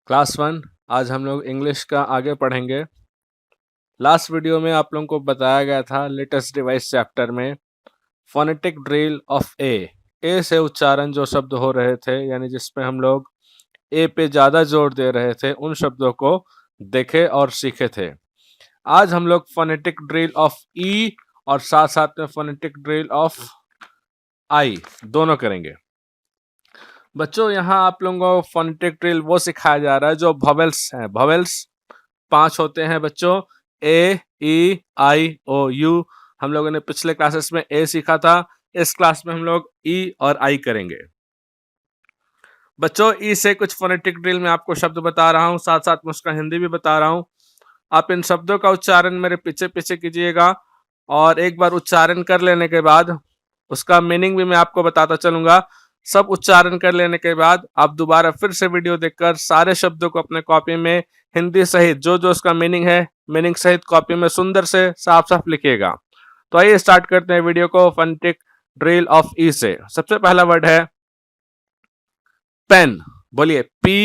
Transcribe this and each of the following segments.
Class 1 आज हम लोग इंग्लिश का आगे पढ़ेंगे। लास्ट वीडियो में आप लोगों को बताया गया था लेटेस्ट डिवाइस चैप्टर में फोनेटिक ड्रिल ऑफ ए से उच्चारण जो शब्द हो रहे थे यानी जिसमें हम लोग ए पे ज़्यादा जोर दे रहे थे उन शब्दों को देखे और सीखे थे। आज हम लोग फोनेटिक ड्रिल ऑफ ई और साथ साथ में फोनेटिक ड्रिल ऑफ आई दोनों करेंगे। बच्चों यहाँ आप लोगों को फोनेटिक ड्रिल वो सिखाया जा रहा है जो वोवेल्स हैं। वोवेल्स 5 होते हैं बच्चों, ए ई आई ओ यू। हम लोगों ने पिछले क्लासेस में ए सीखा था, इस क्लास में हम लोग ई और आई करेंगे। बच्चों ई से कुछ फोनेटिक ड्रिल में आपको शब्द बता रहा हूँ, साथ साथ में उसका हिंदी भी बता रहा हूँ। आप इन शब्दों का उच्चारण मेरे पीछे पीछे कीजिएगा और एक बार उच्चारण कर लेने के बाद उसका मीनिंग भी मैं आपको बताता चलूंगा। सब उच्चारण कर लेने के बाद आप दोबारा फिर से वीडियो देखकर सारे शब्दों को अपने कॉपी में हिंदी सहित जो जो उसका मीनिंग है मीनिंग सहित कॉपी में सुंदर से साफ साफ लिखिएगा। तो आइए स्टार्ट करते हैं वीडियो को फोनेटिक ड्रिल ऑफ ई से। सबसे पहला वर्ड है पेन। बोलिए P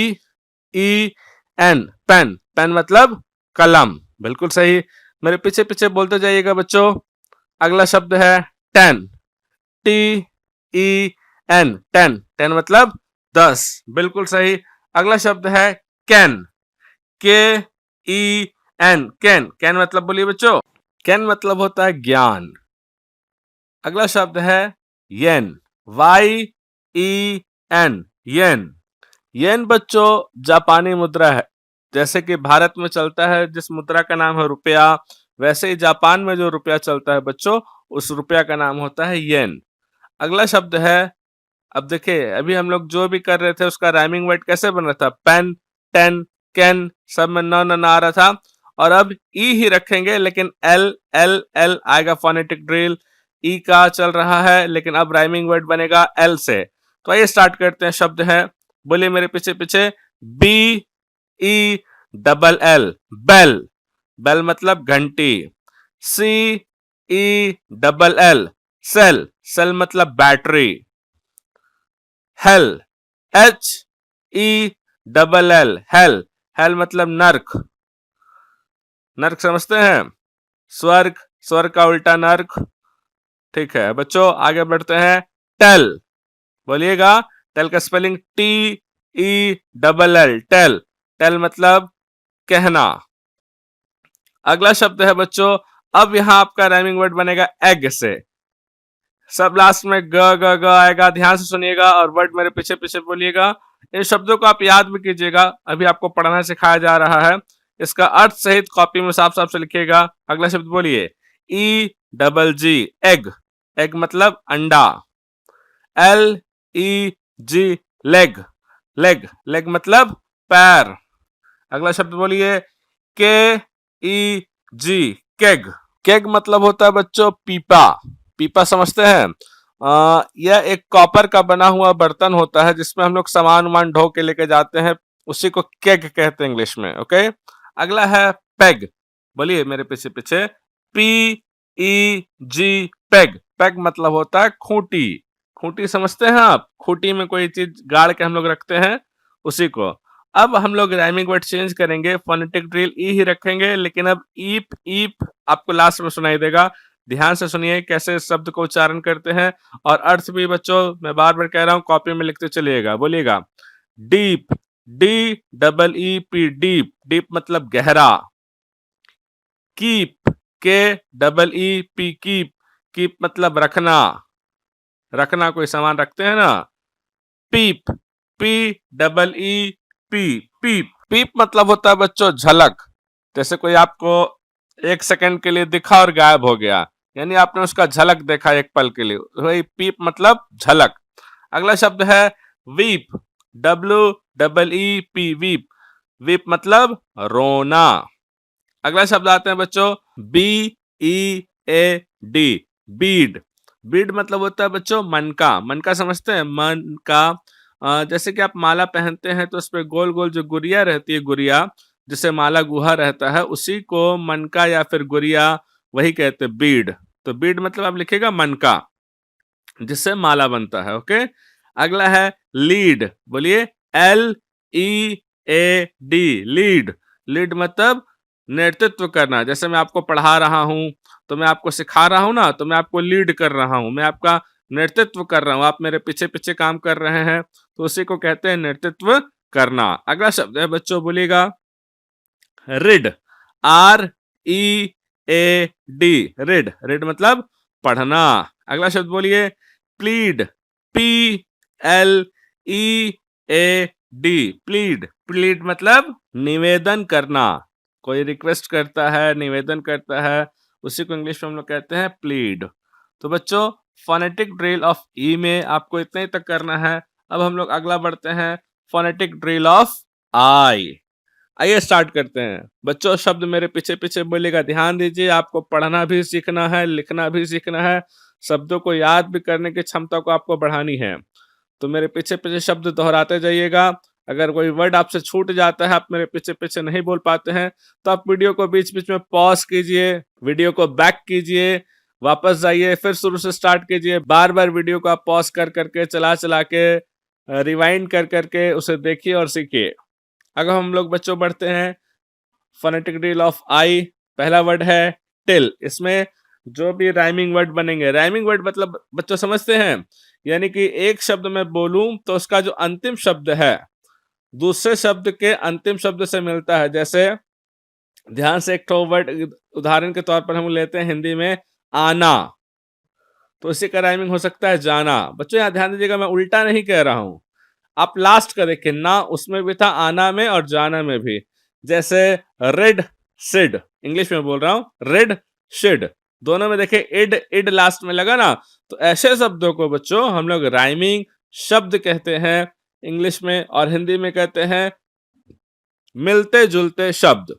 E N, pen. Pen मतलब कलम, बिल्कुल सही। मेरे पीछे पीछे बोलते जाइएगा बच्चों। अगला शब्द है ten, T E N, ten. Ten मतलब 10, बिल्कुल सही। अगला शब्द है कैन, के ई एन, कैन। कैन मतलब बोलिए बच्चों। कैन मतलब होता है ज्ञान। अगला शब्द है येन, वाई ई एन, येन। येन बच्चों जापानी मुद्रा है। जैसे कि भारत में चलता है जिस मुद्रा का नाम है रुपया, वैसे ही जापान में जो रुपया चलता है बच्चों उस रुपया का नाम होता है येन। अगला शब्द है, अब देखिए अभी हम लोग जो भी कर रहे थे उसका राइमिंग वर्ड कैसे बन रहा था, पेन, टेन, कैन, सब में न न आ रहा था। और अब ई ही रखेंगे लेकिन एल एल एल आएगा। फोनेटिक ड्रिल ई का चल रहा है लेकिन अब राइमिंग वर्ड बनेगा एल से। तो आइए स्टार्ट करते हैं। शब्द है, बोलिए मेरे पीछे पीछे, B E double L, bell. Bell मतलब घंटी। C E double L, cell. Cell मतलब battery. Hell, H E double L, hell. Hell मतलब नर्क। नर्क समझते हैं, स्वर्ग, स्वर्ग का उल्टा नर्क। ठीक है बच्चों आगे बढ़ते हैं। टेल, बोलिएगा। टेल का spelling T E double L, tell. Tell मतलब कहना। अगला शब्द है बच्चों, अब यहां आपका राइमिंग वर्ड बनेगा एग से। सब लास्ट में ग ग ग आएगा, ध्यान से सुनिएगा और वर्ड मेरे पीछे पीछे बोलिएगा। इन शब्दों को आप याद भी कीजिएगा, अभी आपको पढ़ना सिखाया जा रहा है। इसका अर्थ सहित कॉपी में साफ साफ से लिखिएगा। अगला शब्द बोलिए, ई डबल जी, एग। एग मतलब अंडा। एल ई जी, लेग। लेग, लेग मतलब पैर। अगला शब्द बोलिए, के ई जी, केग। केग मतलब होता है बच्चों पीपा। पीपा समझते हैं, यह एक कॉपर का बना हुआ बर्तन होता है जिसमें हम लोग सामान वामान ढो के लेके जाते हैं, उसी को केग कहते हैं इंग्लिश में। ओके। अगला है पेग। बोलिए मेरे पीछे पीछे, पी ई जी, पेग। पेग मतलब होता है खूंटी। खूंटी समझते हैं आप, खूंटी में कोई चीज गाड़ के हम लोग रखते हैं उसी को। अब हम लोग राइमिंग वर्ड चेंज करेंगे, फोनेटिक ड्रिल ई ही रखेंगे लेकिन अब ईप ईप आपको लास्ट में सुनाई देगा। ध्यान से सुनिए कैसे इस शब्द को उच्चारण करते हैं और अर्थ भी बच्चों मैं बार बार कह रहा हूं कॉपी में लिखते चलिएगा। बोलिएगा, deep, D double E P, deep. Deep मतलब गहरा। कीप, के double E P, keep. Keep मतलब रखना। रखना, कोई सामान रखते हैं ना। पीप, पी डबल ई पी, पीप। पीप मतलब होता है बच्चों झलक। जैसे कोई आपको 1 सेकंड के लिए दिखा और गायब हो गया, यानी आपने उसका झलक देखा एक पल के लिए, वही पीप मतलब झलक। अगला शब्द है weep, W double E P, weep. Weep मतलब रोना। अगला शब्द आते हैं बच्चों, B E A D, bead. Bead मतलब होता है बच्चों मन का। मन का समझते हैं, मन का। जैसे कि आप माला पहनते हैं तो उस पर गोल गोल जो गुड़िया रहती है, गुड़िया जिसे माला गुहा रहता है, उसी को मन का या फिर गुड़िया वही कहते हैं बीड। तो बीड मतलब आप लिखिएगा मन का, जिससे माला बनता है। ओके। अगला है लीड। बोलिए L E A D, lead. Lead मतलब नेतृत्व करना। जैसे मैं आपको पढ़ा रहा हूं, तो मैं आपको सिखा रहा हूं ना, तो मैं आपको लीड कर रहा हूं, मैं आपका नेतृत्व कर रहा हूं, आप मेरे पीछे पीछे काम कर रहे हैं, तो उसी को कहते हैं नेतृत्व करना। अगला शब्द है बच्चों, बोलिएगा read, R E A D, read. Read मतलब पढ़ना। अगला शब्द बोलिए plead, P L E A D, plead. Plead मतलब निवेदन करना। कोई रिक्वेस्ट करता है, निवेदन करता है, उसी को इंग्लिश में हम लोग कहते हैं प्लीड। तो बच्चों, फोनेटिक ड्रिल ऑफ ई में आपको इतने ही तक करना है। अब हम लोग अगला बढ़ते हैं, फोनेटिक ड्रिल ऑफ आई। आइए स्टार्ट करते हैं। बच्चों, शब्द मेरे पीछे पीछे बोलेगा, ध्यान दीजिए। आपको पढ़ना भी सीखना है, लिखना भी सीखना है, शब्दों को याद भी करने की क्षमता को आपको बढ़ानी है। तो मेरे पीछे पीछे शब्द दोहराते जाइएगा। अगर कोई वर्ड आपसे छूट जाता है, आप मेरे पीछे पीछे नहीं बोल पाते हैं, तो आप वीडियो को बीच बीच में पॉज कीजिए, वीडियो को बैक कीजिए, वापस जाइए, फिर शुरू से स्टार्ट कीजिए। बार बार वीडियो को आप पॉज कर करके, चला चला के, रिवाइंड कर करके उसे देखिए और सीखिए। अगर हम लोग बच्चों बढ़ते हैं, फोनेटिक ड्रिल ऑफ आई। पहला वर्ड है टिल। इसमें जो भी राइमिंग वर्ड बनेंगे, राइमिंग वर्ड मतलब बच्चों समझते हैं, यानी कि एक शब्द मैं बोलूं तो उसका जो अंतिम शब्द है दूसरे शब्द के अंतिम शब्द से मिलता है। जैसे ध्यान से एक ठो वर्ड उदाहरण के तौर पर हम लेते हैं हिंदी में आना, तो इसी का राइमिंग हो सकता है जाना। बच्चों यहाँ ध्यान दीजिएगा, मैं उल्टा नहीं कह रहा हूं। आप लास्ट का देखिए, ना उसमें भी था, आना में और जाना में भी। जैसे रेड सिड, इंग्लिश में बोल रहा हूं, रेड शिड, दोनों में देखिए इड इड लास्ट में लगा ना। तो ऐसे शब्दों को बच्चों हम लोग राइमिंग शब्द कहते हैं इंग्लिश में, और हिंदी में कहते हैं मिलते जुलते शब्द।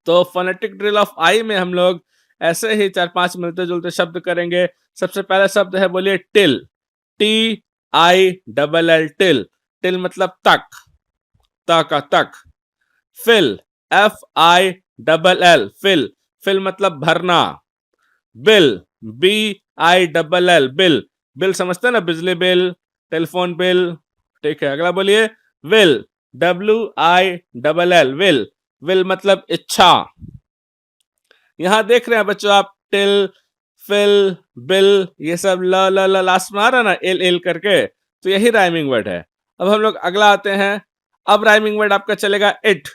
तो फोनेटिक ड्रिल ऑफ आई में हम लोग ऐसे ही 4-5 मिलते जुलते शब्द करेंगे। सबसे पहला शब्द है, बोलिए till, T I double L, till. Till मतलब तक, का तक। Fill, F I double L, fill. Fill मतलब भरना। Bill, B I double L, bill. Bill समझते हैं ना, बिजली बिल, टेलीफोन बिल। ठीक है, अगला बोलिए will, W I double L, will. Will मतलब इच्छा। यहां देख रहे हैं बच्चों आप, टिल, फिल, बिल, ये सब ल लास्ट में आ रहा ना, एल एल करके, तो यही राइमिंग वर्ड है। अब हम लोग अगला आते हैं। अब राइमिंग वर्ड आपका चलेगा इट।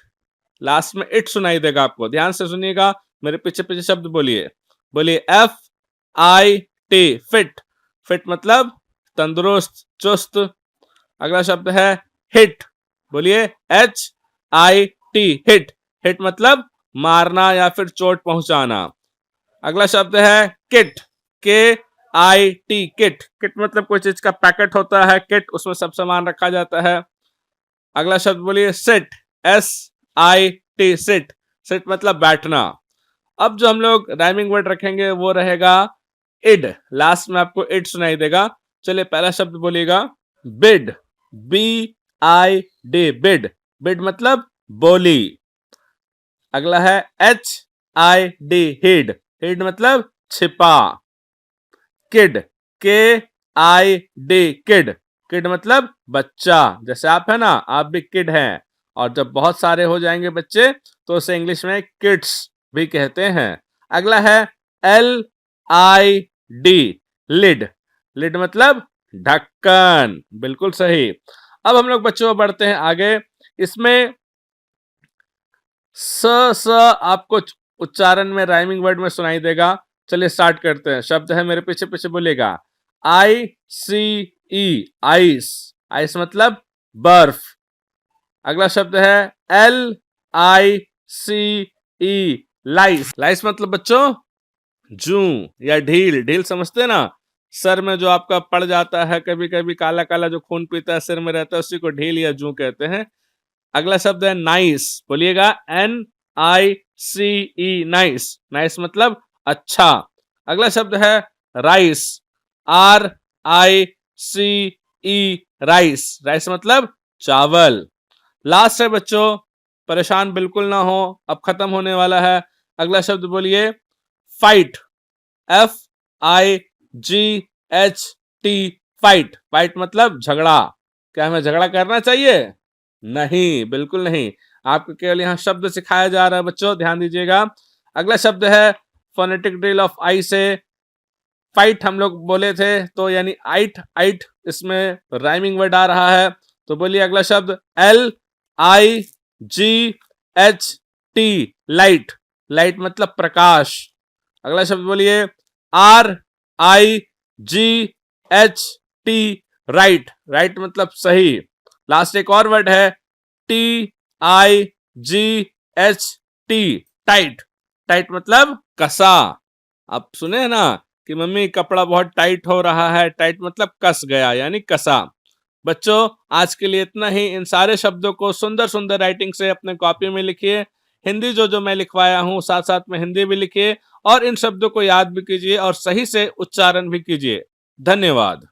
लास्ट में इट सुनाई देगा आपको, ध्यान से सुनिएगा, मेरे पीछे पीछे शब्द बोलिए। बोलिए F I T, fit. Fit मतलब तंदुरुस्त, चुस्त। अगला शब्द है हिट। बोलिए H I T, hit. Hit मतलब मारना या फिर चोट पहुंचाना। अगला शब्द है किट, के आई टी, किट। किट मतलब कोई चीज का पैकेट होता है, किट, उसमें सब सामान रखा जाता है। अगला शब्द बोलिए sit, S I T, sit. Sit मतलब बैठना। अब जो हम लोग राइमिंग वर्ड रखेंगे वो रहेगा इड। लास्ट में आपको इड सुनाई देगा। चलिए पहला शब्द बोलिएगा bid, B I D, bid. Bid मतलब बोली। अगला है H I D, hid. Hid मतलब छिपा। किड, के आई डी, किड। किड मतलब बच्चा। जैसे आप है ना, आप भी किड हैं, और जब बहुत सारे हो जाएंगे बच्चे तो उसे इंग्लिश में किड्स भी कहते हैं। अगला है L I D, lid. Lid मतलब ढक्कन, बिल्कुल सही। अब हम लोग बच्चों बढ़ते हैं आगे। इसमें स स आपको उच्चारण में राइमिंग वर्ड में सुनाई देगा। चलिए स्टार्ट करते हैं। शब्द है, मेरे पीछे पीछे बोलेगा आई सी ई, आइस। आइस मतलब बर्फ। अगला शब्द है एल आई सी ई, लाइस। लाइस मतलब बच्चों जू या ढील। ढील समझते हैं ना, सर में जो आपका पड़ जाता है कभी कभी, काला काला जो खून पीता है सिर में रहता है, उसी को ढील या जू कहते हैं। अगला शब्द है नाइस। बोलिएगा N I C E, nice. Nice मतलब अच्छा। अगला शब्द है rice, R I C E, rice. Rice मतलब चावल। लास्ट है बच्चों, परेशान बिल्कुल ना हो, अब खत्म होने वाला है। अगला शब्द बोलिए fight, F I ji H T, fight. Fight मतलब झगड़ा। क्या हमें झगड़ा करना चाहिए? नहीं, बिल्कुल नहीं। आपको केवल यहाँ शब्द सिखाया जा रहा है बच्चों, ध्यान दीजिएगा। अगला शब्द है फोनेटिक ड्रिल ऑफ आई से फाइट हम लोग बोले थे, तो यानी आइट आइट इसमें राइमिंग वर्ड आ रहा है। तो बोलिए अगला शब्द LIGHT लाइट। लाइट मतलब प्रकाश। अगला शब्द बोलिए RIGHT राइट। राइट मतलब सही। लास्ट एक और वर्ड है TIGHT टाइट। टाइट मतलब कसा। आप सुने ना कि मम्मी कपड़ा बहुत टाइट हो रहा है, टाइट मतलब कस गया यानी कसा। बच्चों आज के लिए इतना ही। इन सारे शब्दों को सुंदर सुंदर राइटिंग से अपने कॉपी में लिखिए। हिंदी जो जो मैं लिखवाया हूं साथ साथ में हिंदी भी लिखिए और इन शब्दों को याद भी कीजिए और सही से उच्चारण भी कीजिए। धन्यवाद।